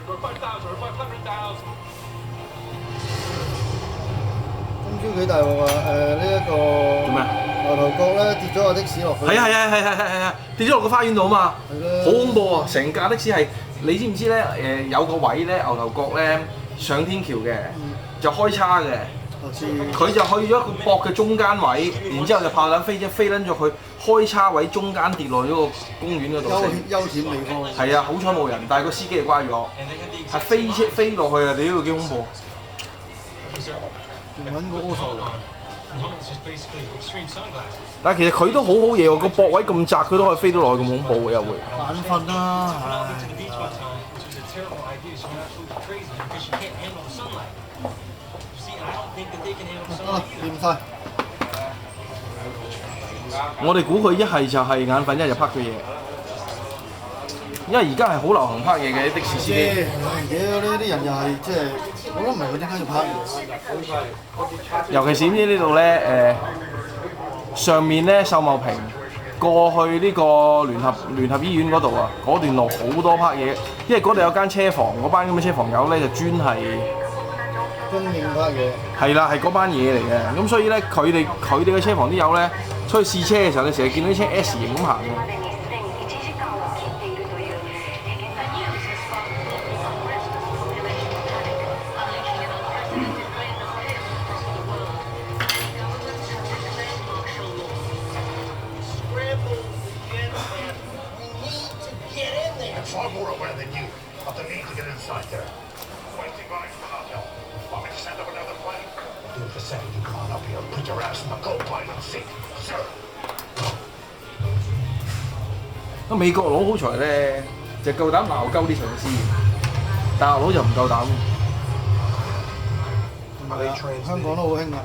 今朝幾大鑊啊！呢一個做咩？牛頭角咧跌咗個的士落去。係，跌咗落個花園度啊嘛，好恐怖啊！成架的士係你知唔知咧？有個位咧牛頭角咧上天橋嘅，就開叉嘅。佢就去咗一個駁嘅中間位，然之後就炮彈飛撚咗佢開叉位中間跌落咗個公園嗰度。優險地方。係啊，好彩冇人，但係個司機係瓜咗，係飛落去啊！你呢個幾恐怖。仲揾個柯受。但係其實佢都好好嘢喎，個駁位咁窄，佢都可以飛到落去咁恐怖嘅又會。眼瞓啦，唉。掂晒。我哋估佢一係就係眼瞓，一係就拍佢嘢。因為而家係好流行拍嘢嘅的士司機。屌呢啲人又係即係，我都唔明佢點解要拍嘢。尤其是呢度咧上面咧秀茂坪過去呢個聯合醫院嗰度啊，嗰段路好多拍嘢，因為嗰度有間車房，嗰班咁嘅車房友咧就專係供應拍嘢。係啦，係嗰班嘢嚟嘅，咁所以咧佢哋嘅車房啲友咧出去試車嘅時候，你成日見到啲車 S 型咁行嘅。Far more aware than you of the need to get inside there. Wasting money for nothing. Want me to send up another plane? Do it the second you come on up here. Put your ass in the co-pilot seat, sir. 咁美國佬好才咧，就夠膽鬧鳩啲上司，大陸佬就唔夠膽。香港都好興啊！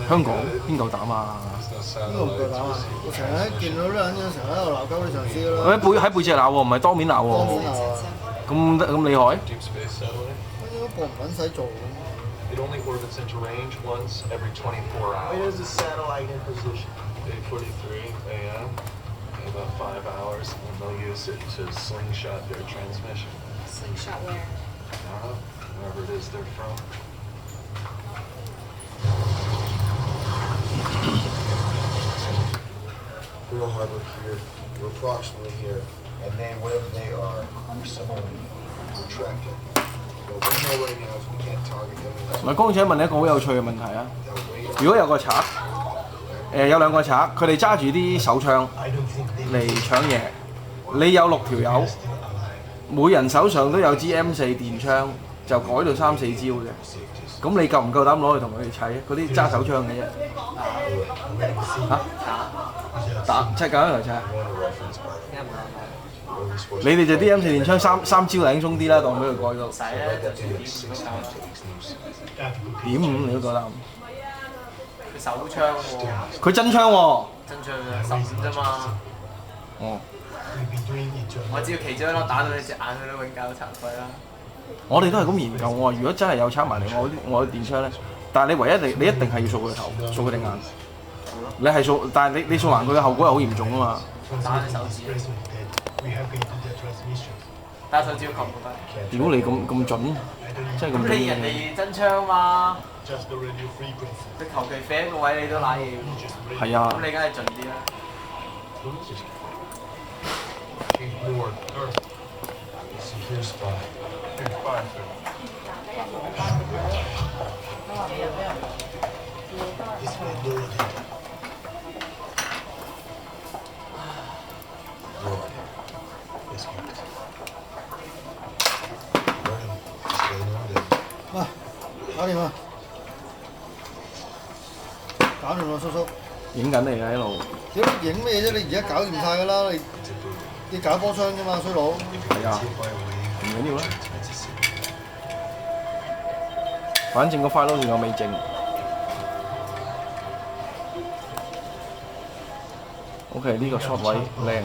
香港邊夠膽啊？邊個唔夠膽啊？我成日見到啲人成日喺度鬧鳩啲上司㗎啦。喺背脊鬧喎，唔係當面鬧喎。當面鬧啊！咁厲害？應該唔撚使做。It only orbits into range once every 24 hours. Where is the satellite in position? 8:43 a.m. In about 5 hours, and they'll use it to slingshot their transmission. Slingshot where? I don't know, wherever it is they're from. Pearl Harbor here. We're approximately here. And then whatever they are, we're similarly retracted. What we know right now is we can't target them. 唔係，剛才問你一個好有趣嘅問題啊！如果有個賊，有兩個賊，佢哋揸住啲手槍嚟搶嘢，你有6條友，每人手上都有支 M4電槍，就改到3、4招嘅。咁你夠唔夠膽攞去同佢哋砌啊？嗰啲揸手槍嘅啫。打砌架一齊砌。你哋就啲 M4電槍三招零鐘啲啦，當俾佢改到。點5你都夠膽？佢手槍喎。佢真槍喎。真槍嘅15啫嘛。哦。我只要其中一粒打到你隻眼，佢都永久殘廢啦。我哋都係咁研究，我話如果真係有插埋嚟，我啲電槍咧，但係你一定係要掃佢頭，掃佢隻眼。你係掃，但係你掃埋佢嘅後果係好嚴重啊嘛。打你手指。打手指要擒得。屌你咁準，真係咁準。你人哋真槍嘛？你求其飛一個位你都賴嘢。係啊。咁你梗係盡啲啦。Secure spot. Here's 5. 喂，搞掂啦！搞掂啦，叔叔。影緊你嘅一路。屌你影咩啫？你而家搞掂晒㗎啦！你搞波槍啫嘛，衰佬。係啊，唔緊要啦。反正個 file 仲有未整。OK， 呢個 shot 位靚。